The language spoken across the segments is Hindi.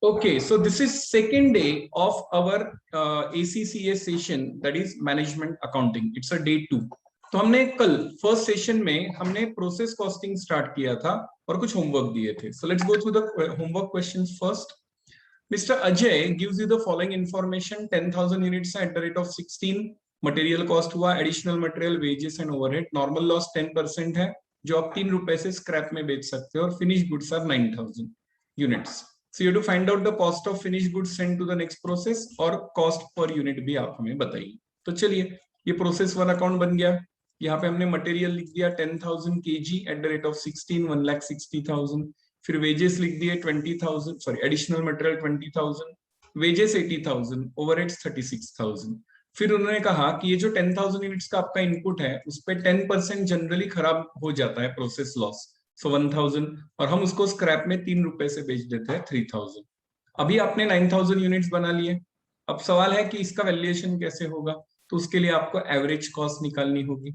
Okay, so this is second day of our ACCA session, that is management accounting. It's a day 2. तो हमने कल फर्स्ट सेशन में हमने प्रोसेस कॉस्टिंग स्टार्ट किया था और कुछ होमवर्क दिए थे. So let's go through the homework questions first. Mr. Ajay gives you the following information: 10,000 units at the rate of 16. Material cost हुआ, additional material, wages and overhead. Normal loss 10% है जो आप 3 रुपए से स्क्रैप में बेच सकते हो और finish goods are 9,000 units. So you have to find out the cost of finished goods sent to the next process और cost per unit भी आप हमें बताइए. तो चलिए, ये प्रोसेस 1 अकाउंट बन गया. यहाँ पे हमने मटेरियल लिख दिया 10,000 kg at the rate of 16, 1,60,000. फिर वेजेस लिख दिए 20,000, sorry additional material 20,000, wages 80,000, overheads 36,000. फिर उन्होंने कहा कि ये जो 10,000 यूनिट्स का आपका इनपुट है उस पे 10% जनरली खराब हो जाता है, प्रोसेस लॉस. So 1,000 और हम उसको स्क्रैप में 3 रुपए से बेच देते हैं 3,000. अभी आपने 9,000 यूनिट्स बना लिए. अब सवाल है कि इसका वैल्यूएशन कैसे होगा. तो उसके लिए आपको एवरेज कॉस्ट निकालनी होगी.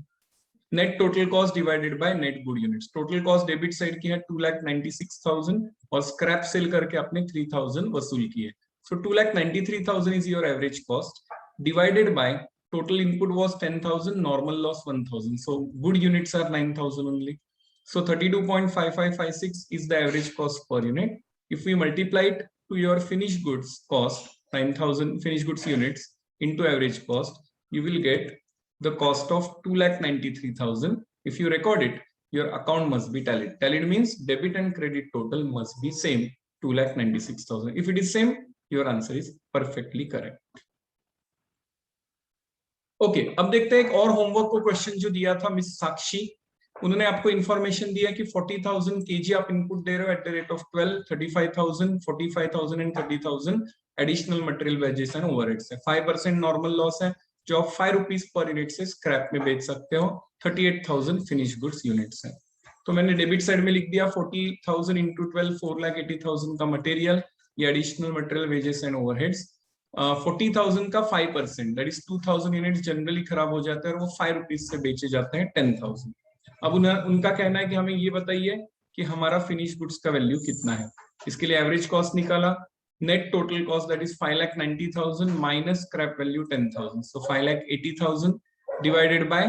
Net total cost divided by net good units. Total cost debit side की है 2,96,000 और स्क्रैप सेल करके आपने 3,000 वसूल किए. So 2,93,000 is your average cost divided by total input was 10,000, normal loss 1,000. So good units are 9,000 only. So 32.5556 is the average cost per unit. If we multiply it to your finished goods cost, 9,000 finished goods units into average cost, you will get the cost of 2,93,000. If you record it, your account must be tallied. Tallied means debit and credit total must be same, 2,96,000. If it is same, your answer is perfectly correct. Okay, अब देखते हैं एक और होमवर्क को क्वेश्चन जो दिया था मिस साक्षी. उन्होंने आपको इंफॉर्मेशन दिया कि 40,000 kg आप इनपुट दे रहे हो at the rate of 12, 35,000, 45,000 and 30,000 additional material wages and overheads है. 5% नॉर्मल लॉस है जो आप 5 रुपीज पर यूनिट से स्क्रैप में बेच सकते हो. 38,000 फिनिश गुड्स यूनिट्स है. तो मैंने डेबिट साइड में लिख दिया 40,000 इंटू 12, 4,80,000 का मटेरियल, ये additional material wages and overheads. 40,000 का 5% दैट इज 2,000 यूनिट्स जनरली खराब हो जाते हैं और वो 5 रुपीज से बेचे जाते हैं 10,000. अब उनका कहना है कि हमें ये बताइए कि हमारा फिनिश गुड्स का वैल्यू कितना है. इसके लिए एवरेज कॉस्ट निकाला. Net total cost that is 5,90,000 minus scrap value 10,000. So 5,80,000 divided by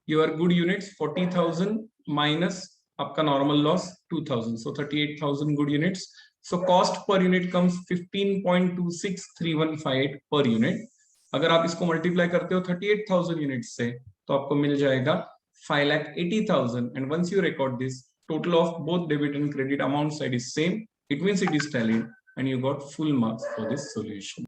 your good units 40,000 minus आपका नॉर्मल लॉस 2,000. सो 38,000 good units. So cost per unit comes 15.26315 per unit. अगर आप इसको मल्टीप्लाई करते हो 38,000 यूनिट्स से तो आपको मिल जाएगा 5,80,000. And once you record this, total of both debit and credit amount side is same. It means it is tallied, and you got full marks for this solution.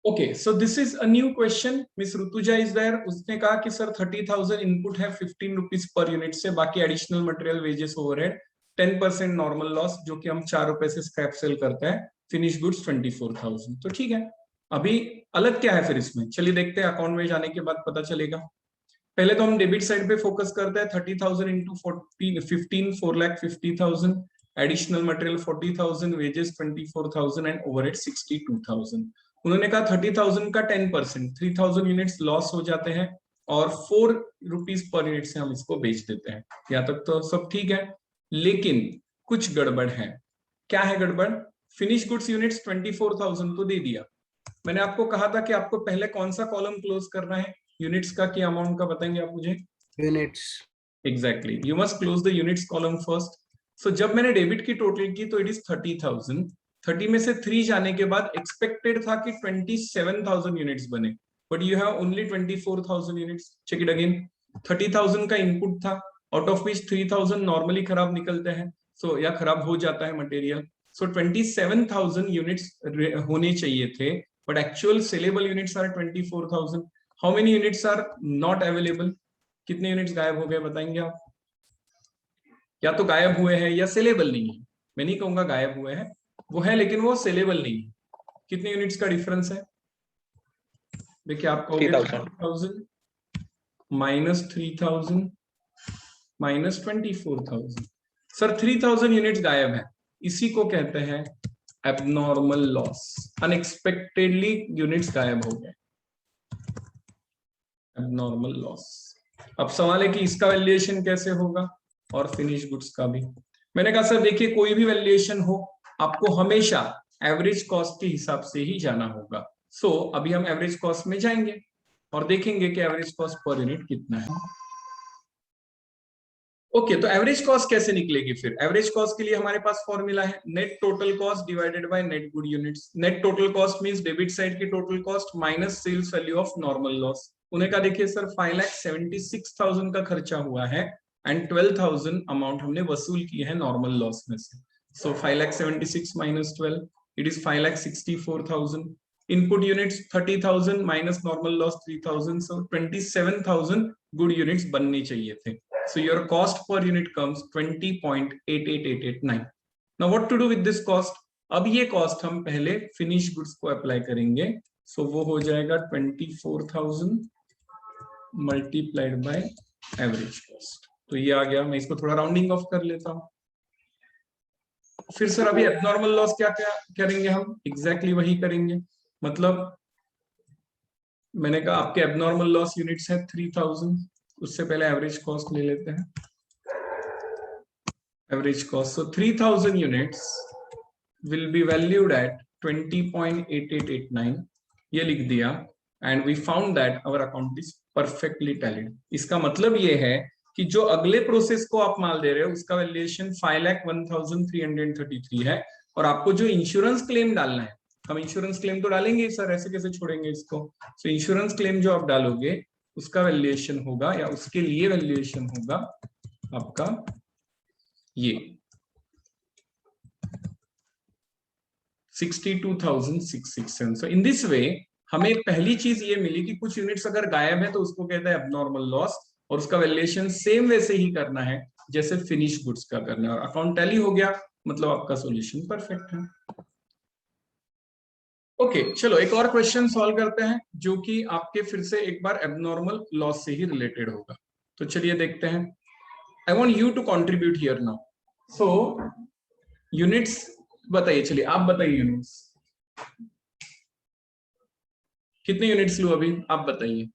Okay, so this is a new question. Miss Rutuja is there. उसने कहा कि सर 30,000 इनपुट है 15 रुपीज पर यूनिट से, बाकी additional material wages overhead 10% normal loss जो कि हम 4 रुपए से स्क्रैप सेल करते हैं. Finish goods 24,000. तो ठीक है, अभी अलग क्या है फिर इसमें, चलिए देखते हैं. अकाउंट में जाने के बाद पता चलेगा. पहले तो हम डेबिट साइड पे फोकस करते हैं. 30,000 into 15, 4,50,000, additional material 40,000, wages 24,000 and overhead 62,000. उन्होंने कहा 30,000 का 10%, 3,000 यूनिट्स लॉस हो जाते हैं और 4 रुपीज पर यूनिट से हम इसको बेच देते हैं. यहाँ तक तो सब ठीक है, लेकिन कुछ गड़बड़ है. क्या है गड़बड़? फिनिश गुड्स यूनिट्स 24,000 तो दे दिया. मैंने आपको कहा था कि आपको पहले कौन सा कॉलम क्लोज करना है, यूनिट्स का कि अमाउंट का, बताएंगे आप मुझे? Units. Exactly, you must close the units column first. So जब मैंने डेबिट की टोटल की तो इट इज 30,000. 30 में से 3 जाने के बाद एक्सपेक्टेड था कि 27,000 यूनिट्स बने, but you have only 24,000 units. Check it again. 30,000 का इनपुट था, आउट ऑफ विच 3,000 नॉर्मली खराब निकलते हैं, सो या खराब हो जाता है मटेरियल. सो 27,000 यूनिट्स होने चाहिए थे, but actual saleable units are 24,000. How many units are not available? कितने यूनिट्स गायब हो गए बताएंगे आप? या तो गायब हुए हैं या सेलेबल नहीं है. मैं नहीं कहूंगा गायब हुए हैं, वो है लेकिन वो सेलेबल नहीं है. कितने यूनिट्स का डिफरेंस है? देखिए आप कहोगे 3,000 माइनस 3,000 माइनस 24,000. सर 3,000 यूनिट्स गायब है, इसी को कहते हैं एबनॉर्मल लॉस. अनएक्सपेक्टेडली यूनिट्स गायब हो गए, एबनॉर्मल लॉस. अब सवाल है कि इसका वैल्यूएशन कैसे होगा और फिनिश गुड्स का भी. मैंने कहा सर देखिए कोई भी वैल्यूएशन हो आपको हमेशा एवरेज कॉस्ट के हिसाब से ही जाना होगा। सो अभी हम एवरेज कॉस्ट में जाएंगे और देखेंगे कि एवरेज कॉस्ट पर यूनिट कितना है। ओके, तो एवरेज कॉस्ट कैसे निकलेगी फिर? एवरेज कॉस्ट के लिए हमारे पास फॉर्मूला है net total cost divided by net good units. Net total cost means debit side की total cost minus sales value of normal loss. उन्हें का देखिए सर 5,76,000 का खर्चा हुआ है एंड 12,000 अमाउंट हमने वसूल की है नॉर्मल लॉस में से। सो 5,76,000 minus 12 it is 5,64,000। Input units 30,000 minus normal loss 3,000, so 27,000 good units बनने चाहिए थे। So your cost per unit comes 20.88889. Now what to do with this cost? अब ये cost हम पहले finish goods को apply करेंगे। So वो हो जाएगा 24,000 multiplied by average cost। तो ये आ गया। मैं इसको थोड़ा राउंडिंग ऑफ कर लेता हूँ। फिर सर अभी एब्नॉर्मल लॉस क्या क्या करेंगे हम? एग्जैक्टली वही करेंगे। मतलब मैंने कहा आपके एब्नॉर्मल लॉस यूनिट्स है 3,000, उससे पहले एवरेज कॉस्ट ले लेते हैं। Average cost, so 3,000 units will be valued at 20.8889, ये लिख दिया and we found that our account is perfectly tallied. इसका मतलब ये है कि जो अगले प्रोसेस को आप माल दे रहे हो उसका वैल्यूएशन 5,01,333 है और आपको जो इंश्योरेंस क्लेम डालना है, हम इंश्योरेंस क्लेम तो डालेंगे सर, ऐसे कैसे छोड़ेंगे इसको। सो इंश्योरेंस क्लेम जो आप डालोगे उसका वैल्यूएशन होगा या उसके लिए वैल्यूएशन होगा आपका ये 62,667। सो इन दिस वे हमें पहली चीज ये मिली कि कुछ यूनिट्स अगर गायब है तो उसको कहते हैं एब्नॉर्मल लॉस और उसका वैल्यूएशन सेम वैसे ही करना है जैसे फिनिश गुड्स का करना है और अकाउंट टैली हो गया, मतलब आपका सॉल्यूशन परफेक्ट है। ओके चलो एक और क्वेश्चन सॉल्व करते हैं जो कि आपके फिर से एक बार एब्नॉर्मल लॉस से ही रिलेटेड होगा। तो चलिए देखते हैं। I want you to contribute here now. So units बताइए, चलिए आप बताइए यूनिट्स कितने यूनिट्स लूं अभी, आप बताइए।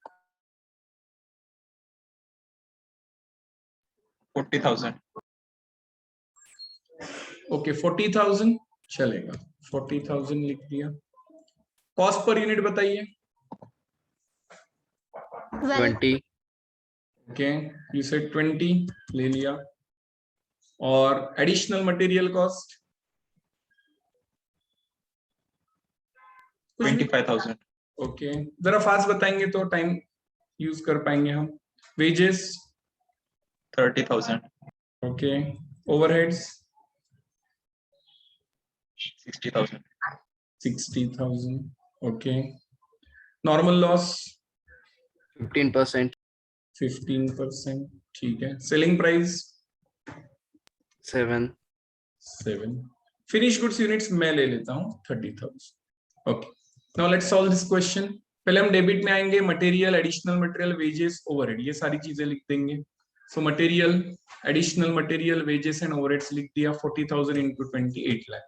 40,000। ओके 40,000 चलेगा, 40,000 लिख दिया। कॉस्ट पर यूनिट बताइए। 20। ओके यू सेड 20, ले लिया। और एडिशनल मटेरियल कॉस्ट 25,000। ओके जरा फास्ट बताएंगे तो टाइम यूज कर पाएंगे हम। Wages 30,000। Okay overheads 60,000। 60,000 okay. Normal loss 15%। 15%, ठीक है। Selling price 7। Finish goods units मैं ले लेता हूं 30,000। Okay now let's solve this question. पहले हम डेबिट में आएंगे, material, additional material, wages, overhead, ये सारी चीजें लिख देंगे। So material, additional material, wages and overheads लिख दिया। 40,000 इंटू 28 लाख।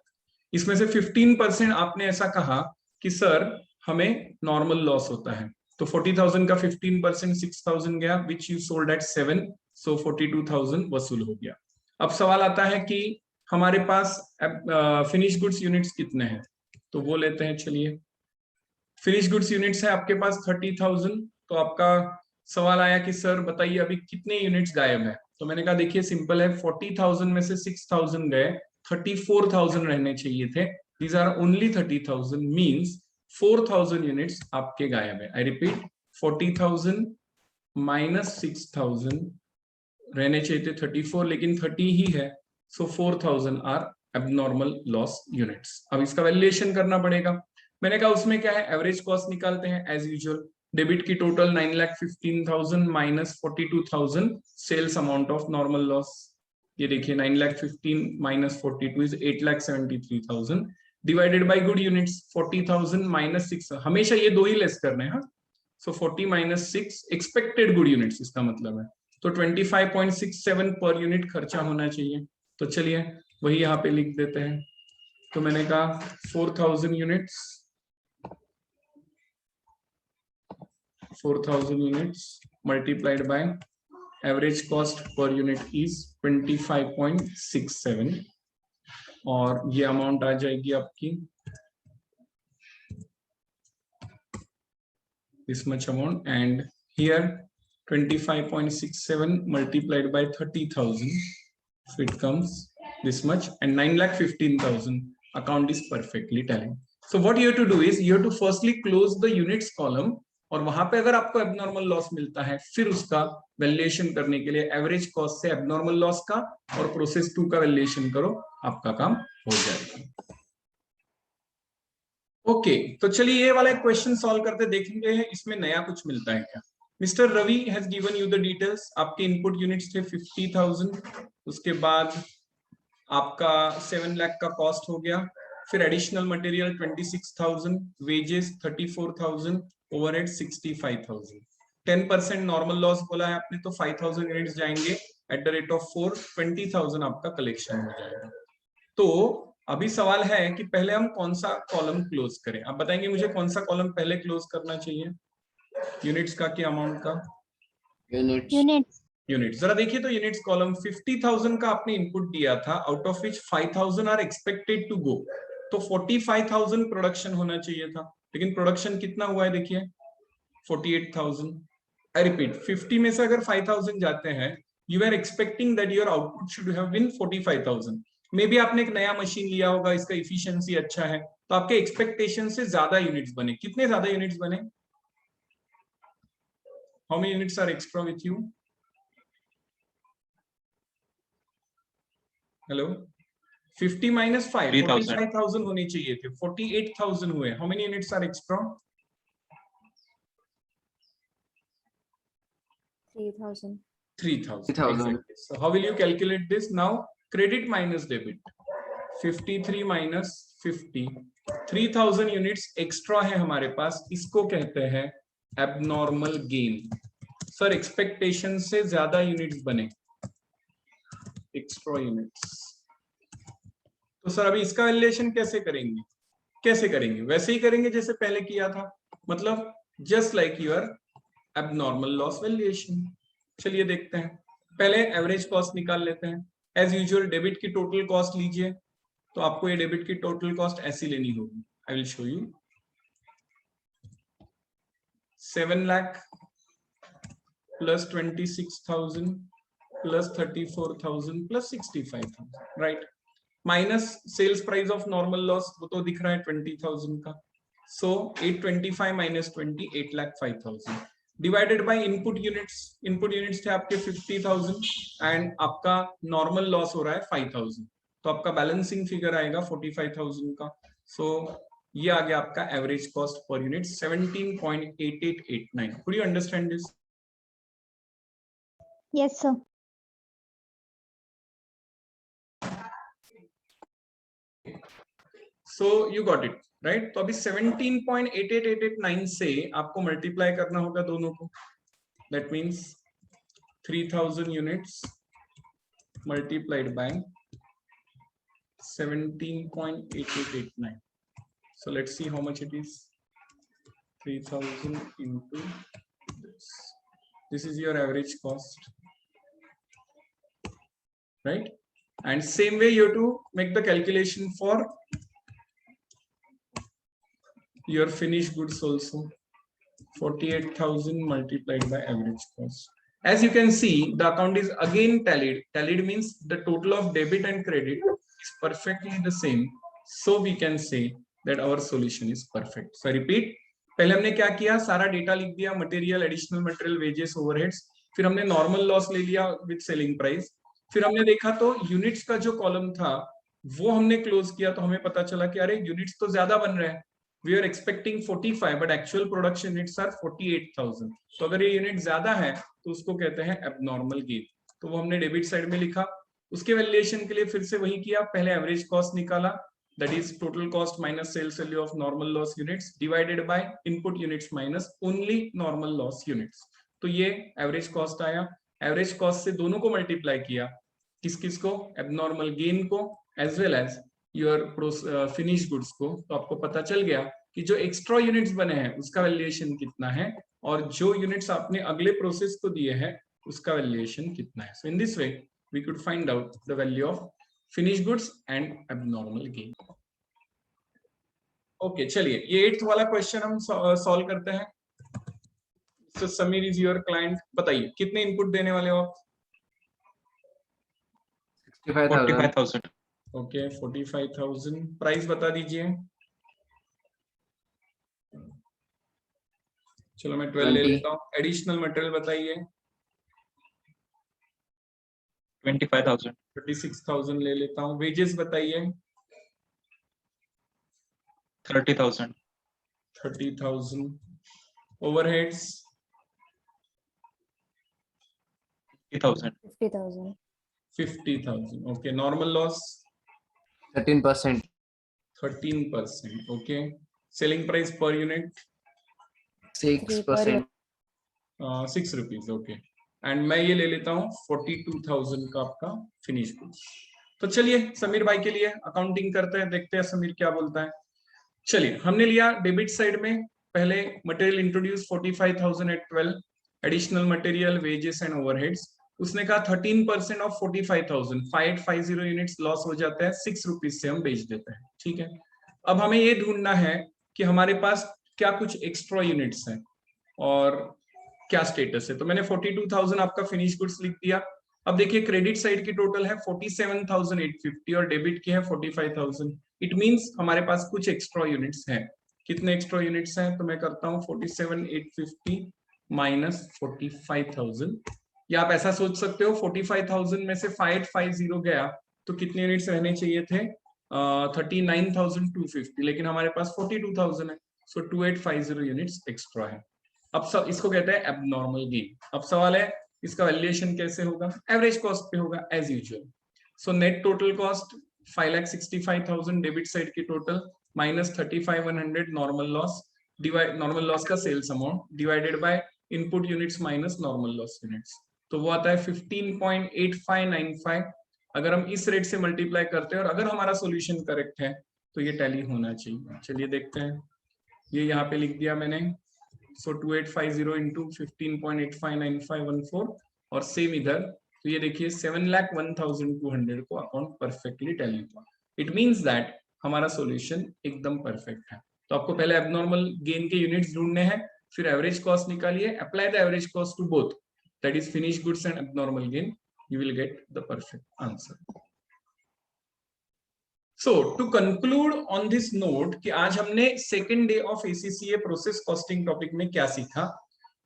इसमें से 15% आपने ऐसा कहा कि सर हमें नॉर्मल लॉस होता है, तो 40,000 का 15% 6,000 गया विच यू सोल्ड एट 7, सो 42,000 वसूल हो गया। अब सवाल आता है कि हमारे पास फिनिश गुड्स यूनिट्स कितने हैं, तो वो लेते हैं। चलिए फिनिश गुड्स यूनिट्स है आपके पास 30,000, तो आपका सवाल आया कि सर बताइए अभी कितने यूनिट्स गायब है। तो मैंने कहा देखिए सिंपल है, 40,000 में से 6,000 गए, 34,000 रहने चाहिए थे। These are only 30,000 means 4,000 units आपके गायब है। आई रिपीट 40,000 माइनस 6,000 रहने चाहिए थे 34, लेकिन 30 ही है, सो 4,000 आर एबनॉर्मल लॉस यूनिट्स। अब इसका वैल्यूएशन करना पड़ेगा। मैंने कहा उसमें क्या है, एवरेज कॉस्ट निकालते हैं एज यूजुअल। डेबिट की total 9,15,000 minus 42,000 sales amount of normal loss. ये देखिए 9,15,000 minus 42 is 8,73,000 divided by good units 40,000 minus 6, हमेशा ये दो ही लेस करने हैं। So 40 minus 6 expected good units इसका मतलब है, तो 25.67 पर यूनिट खर्चा होना चाहिए। तो चलिए वही यहाँ पे लिख देते हैं। तो मैंने कहा 4,000 units, 4,000 units multiplied by average cost per unit is 25.67 और ये अमाउंट आ जाएगी आपकी this much amount, and here 25.67 multiplied by 30,000, so it comes this much, and 9,15,000. account is perfectly tallying. So what you have to do is you have to firstly close the units column, और वहां पे अगर आपको एबनॉर्मल लॉस मिलता है फिर उसका वैल्यूएशन करने के लिए एवरेज कॉस्ट से एबनॉर्मल लॉस का और प्रोसेस 2 का वैल्यूएशन करो, आपका काम हो जाएगा। ओके तो चलिए ये वाला क्वेश्चन सॉल्व करते देखेंगे इसमें नया कुछ मिलता है क्या। Mister Ravi has given you the details. आपके इनपुट यूनिट्स थे 50,000, उसके बाद आपका 7 लाख का कॉस्ट हो गया, फिर additional material 26,000, wages 34,000, overhead 65,000। 10% normal loss बोला है आपने, तो 5,000 यूनिट्स जाएंगे एट द रेट ऑफ 4, 20,000 आपका कलेक्शन हो जाएगा। तो अभी सवाल है कि पहले हम कौन सा कॉलम क्लोज करें। आप बताएंगे मुझे कौन सा कॉलम पहले क्लोज करना चाहिए, यूनिट्स का कि अमाउंट का? यूनिट्स। जरा देखिए तो यूनिट्स कॉलम 50,000 का आपने इनपुट दिया था, out of which 5,000 are expected to go, तो 45,000 प्रोडक्शन होना चाहिए था, लेकिन प्रोडक्शन कितना हुआ है देखिए 48,000। आई रिपीट, 50 में से अगर 5,000 जाते हैं, you are expecting that your output should have been 45,000। Maybe आपने एक नया मशीन लिया होगा, इसका इफिशियंसी अच्छा है, तो आपके एक्सपेक्टेशन से ज्यादा यूनिट्स बने। कितने ज्यादा यूनिट्स बने? How many units are extra with you? Hello, 50 minus 5, 45,000 होनी चाहिए थे, 48,000 हुए। How many units are extra? 3,000. 3,000. 3,000. Exactly. So how will you calculate this now? Credit minus debit. 53 minus 50. 3,000 units extra है हमारे पास, इसको कहते हैं एबनॉर्मल गेन। सर एक्सपेक्टेशन से ज्यादा यूनिट्स बने, एक्स्ट्रा यूनिट्स। तो सर अभी इसका वैल्यूएशन कैसे करेंगे? कैसे करेंगे? वैसे ही करेंगे जैसे पहले किया था, मतलब just like your abnormal loss valuation. चलिए देखते हैं, पहले एवरेज कॉस्ट निकाल लेते हैं। एज यूजुअल डेबिट की टोटल कॉस्ट लीजिए, तो आपको ये डेबिट की टोटल कॉस्ट ऐसी लेनी होगी। I will show you. 7 lakh plus 26,000 plus 34,000 plus 65,000, right, minus sales price of normal loss, वो तो दिख रहा है 20,000 का। So 825 minus 20, 8,05,000 divided by input units. Input units थे आपके 50,000 एंड आपका नॉर्मल लॉस हो रहा है 5,000, तो आपका बैलेंसिंग फिगर आएगा 45,000 का। सो ये आ गया आपका average cost per unit 17.8889। Could you understand this? Yes, sir. So you got it, right? तो अभी 17.88889 से आपको मल्टीप्लाई करना होगा दोनों को। That means 3,000 units multiplied by 17.8889. So let's see how much it is. 3,000 into this. This is your average cost, right? And same way you have to make the calculation for your finished goods also. 48,000 multiplied by average cost. As you can see, the account is again tallied. Tallied means the total of debit and credit is perfectly the same. So we can say that our solution is perfect. So I repeat, पहले हमने क्या किया, सारा डेटा लिख दिया, material, additional material, wages, overheads, फिर हमने नॉर्मल लॉस ले लिया विद सेलिंग प्राइस, फिर हमने देखा तो यूनिट्स का जो कॉलम था वो हमने क्लोज किया, तो हमें पता चला कि अरे यूनिट्स तो ज्यादा बन रहे हैं, we are expecting 45 but actual production units are 48,000। तो अगर ये यूनिट ज्यादा है तो उसको कहते हैं एबनॉर्मल गेन, तो वो हमने डेबिट साइड में लिखा। उसके वैल्यूएशन के लिए फिर से वही किया, पहले एवरेज कॉस्ट निकाला, that is total cost minus sales value of normal loss units divided by input units minus only normal loss units। तो ये एवरेज कॉस्ट आया। एवरेज कॉस्ट से दोनों को मल्टीप्लाई किया, किस किस को, एबनॉर्मल गेन को as well as your finish goods को, तो आपको पता चल गया कि जो एक्स्ट्रा यूनिट्स बने हैं उसका वैल्यूएशन कितना है और जो यूनिट्स आपने अगले प्रोसेस को दिए हैं उसका वैल्यूएशन कितना है। So in this way we could find out the value of finish goods and abnormal gain. Okay चलिए ये 8th वाला क्वेश्चन हम सॉल्व करते हैं। So Samir is your client, बताइए कितने इनपुट देने वाले हो आप? 45,000. 45,000. ओके 45,000। प्राइस बता दीजिए। चलो मैं 12 ले 20. लेता हूँ। एडिशनल मटेरियल बताइए। 25,000. 36,000 ले लेता हूँ। वेजेस बताइए। 30,000. 30,000। Overheads 50,000. 50,000. 50,000। Okay normal loss 13%. 13%। Okay selling price per unit 6%. 6 rupees. Okay and मैं ये ले लेता हूँ 42,000 का आपका फिनिश गुड्स। तो चलिए समीर भाई के लिए अकाउंटिंग करते हैं, देखते हैं समीर क्या बोलता है। चलिए हमने लिया डेबिट साइड में पहले material introduce 45,000 at 12, additional material wages and overheads. उसने कहा 13% ऑफ 45,000 5850 यूनिट्स लॉस हो जाता है, 6 रुपीज से हम बेच देते हैं। ठीक है, अब हमें ये ढूंढना है कि हमारे पास क्या कुछ एक्स्ट्रा यूनिट्स हैं और क्या स्टेटस है। तो मैंने 42,000 आपका फिनिश गुड्स लिख दिया। अब देखिए क्रेडिट साइड की टोटल है 47,850 और डेबिट की है 45,000। इट मींस हमारे पास कुछ एक्स्ट्रा यूनिट्स हैं। कितने एक्स्ट्रा यूनिट्स हैं? तो मैं करता हूं 47,850 माइनस 45,000। या आप ऐसा सोच सकते हो 45,000 में से 5850 गया तो कितने यूनिट्स रहने चाहिए थे? 39,250, लेकिन हमारे पास 42,000 है, सो 2850 यूनिट्स एक्स्ट्रा है। अब सब इसको कहते हैं एबनॉर्मल गेन। अब सवाल है इसका वैल्यूएशन कैसे होगा? एवरेज कॉस्ट पे होगा as usual. So net total cost 5,65,000 debit side की total minus 35,100 normal loss, divide normal loss का sales amount divided by input units minus normal loss units, तो वो आता है 15.8595। अगर हम इस रेट से मल्टीप्लाई करते हैं और अगर हमारा सॉल्यूशन करेक्ट है तो ये टैली होना चाहिए। चलिए देखते हैं, ये यहाँ पे लिख दिया मैंने। सो 2850 इंटू 15.859514 और सेम इधर, तो ये देखिए 7,01,200 को अकाउंट परफेक्टली टैली हुआ। इट मींस दैट हमारा सॉल्यूशन एकदम परफेक्ट है। तो आपको पहले एबनॉर्मल गेन के यूनिट्स ढूंढने हैं, फिर एवरेज कॉस्ट निकालिए, apply the average cost to both, that is finish goods and abnormal gain, you will get the perfect answer. So to conclude on this note कि आज हमने second day of ACCA process costing topic में क्या सीखा,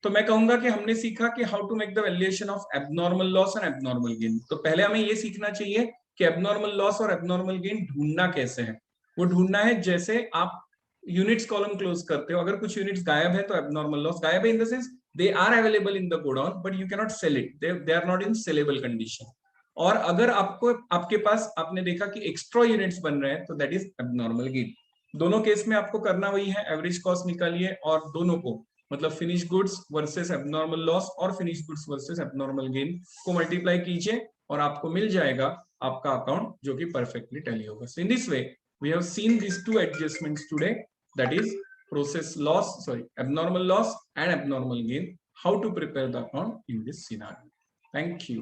तो मैं कहूंगा कि हमने सीखा कि how to make the valuation of abnormal loss and abnormal gain. तो पहले हमें ये सीखना चाहिए कि एबनॉर्मल लॉस और एबनॉर्मल गेन ढूंढना कैसे है। वो ढूंढना है जैसे आप यूनिट्स कॉलम क्लोज करते हो, अगर कुछ यूनिट्स गायब है तो एबनॉर्मल लॉस गायब है in the sense they are available in the godown but you cannot sell it, they are not in sellable condition। और अगर आपको आपके पास आपने देखा कि एक्स्ट्रा यूनिट्स बन रहे हैं तो दैट इज एबनॉर्मल गेन। दोनों केस में आपको करना वही है, एवरेज कॉस्ट निकालिए और दोनों को मतलब finish goods versus abnormal loss और finish goods versus abnormal gain को मल्टीप्लाई कीजिए और आपको मिल जाएगा आपका अकाउंट जो कि परफेक्टली टैली होगा। So in this way we have seen this two adjustments today, that is process loss, abnormal loss and abnormal gain, how to prepare the account in this scenario. Thank you.